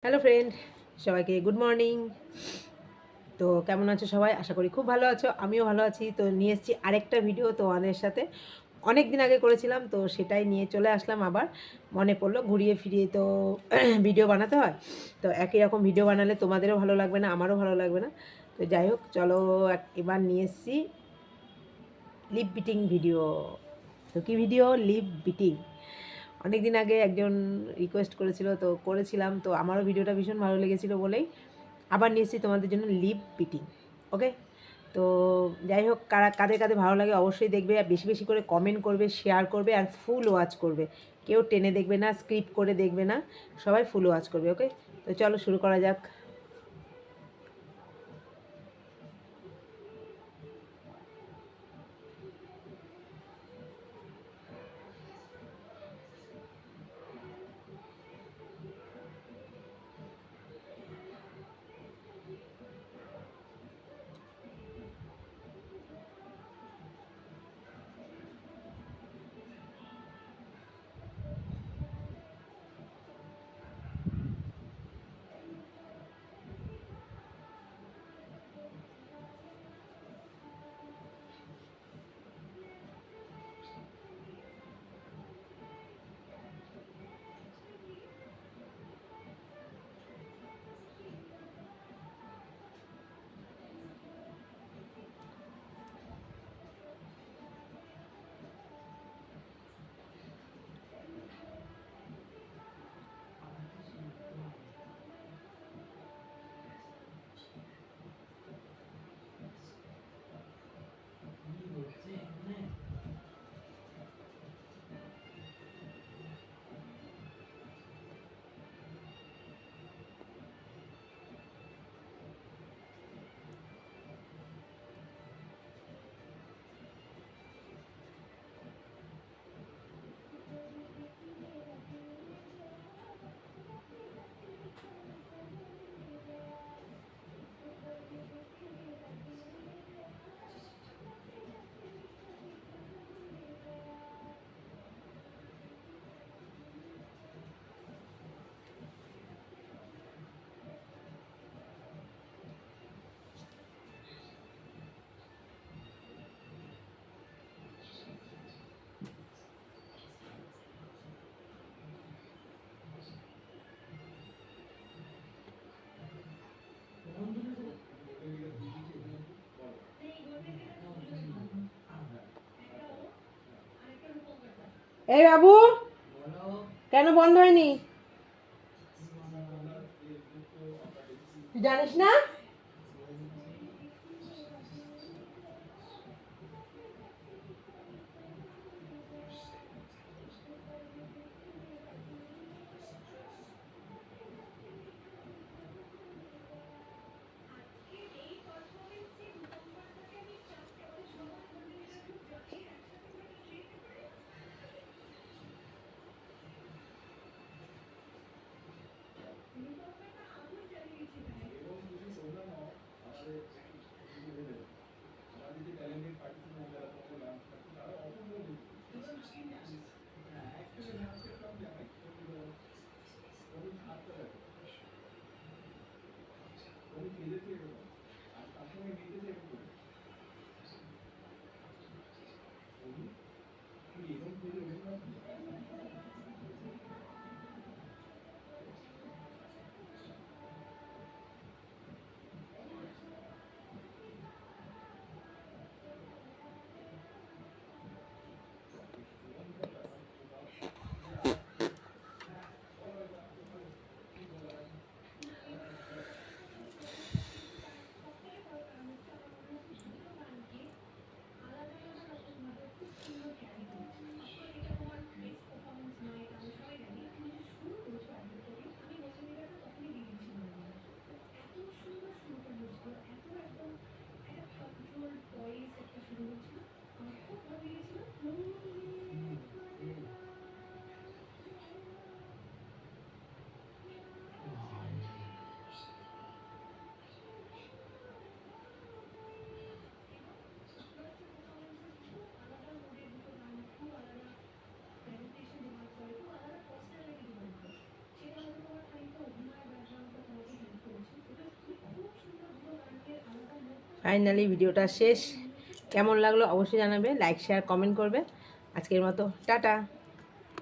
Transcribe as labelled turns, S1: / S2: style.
S1: Hello friend, সবাইকে good morning. তো কেমন আছো সবাই? আশা করি খুব ভালো আছো, আমিও ভালো আছি। তো নিয়ে এসেছি আরেকটা ভিডিও তোমাদের সাথে। অনেক দিন আগে করেছিলাম, তো সেটাই নিয়ে চলে আসলাম আবার। মনে পড়লো ঘুরিয়ে ফিরিয়ে তো ভিডিও বানাতে হয়। তো একই রকম ভিডিও বানালে তোমাদেরও ভালো লাগবে না, আমারও ভালো লাগবে না। তো যাই হোক, চলো এবার নিয়ে এসেছি লিপ বিটিং ভিডিও। তো কী ভিডিও? Lip beating. অনেক দিন আগে একজন রিকোয়েস্ট করেছিল, তো করেছিলাম। তো আমারও ভিডিওটা ভীষণ ভালো লেগেছিলো বলেই আবার নিয়ে এসেছি তোমাদের জন্য লিপ বিটিং। ওকে, তো যাই হোক, কাদের কাদের ভালো লাগে অবশ্যই দেখবে, আর বেশি বেশি করে কমেন্ট করবে, শেয়ার করবে, আর ফুল ওয়াচ করবে। কেউ টেনে দেখবে না, স্ক্রিপ্ট করে দেখবে না, সবাই ফুল ওয়াচ করবে। ওকে, তো চলো শুরু করা যাক। এই বাবু, কেন বন্ধ হয়নি? তুই জানিস না? ফাইনালি ভিডিওটা শেষ। কেমন লাগলো অবশ্যই জানাবে, লাইক শেয়ার কমেন্ট করবে। আজকের মতো টাটা।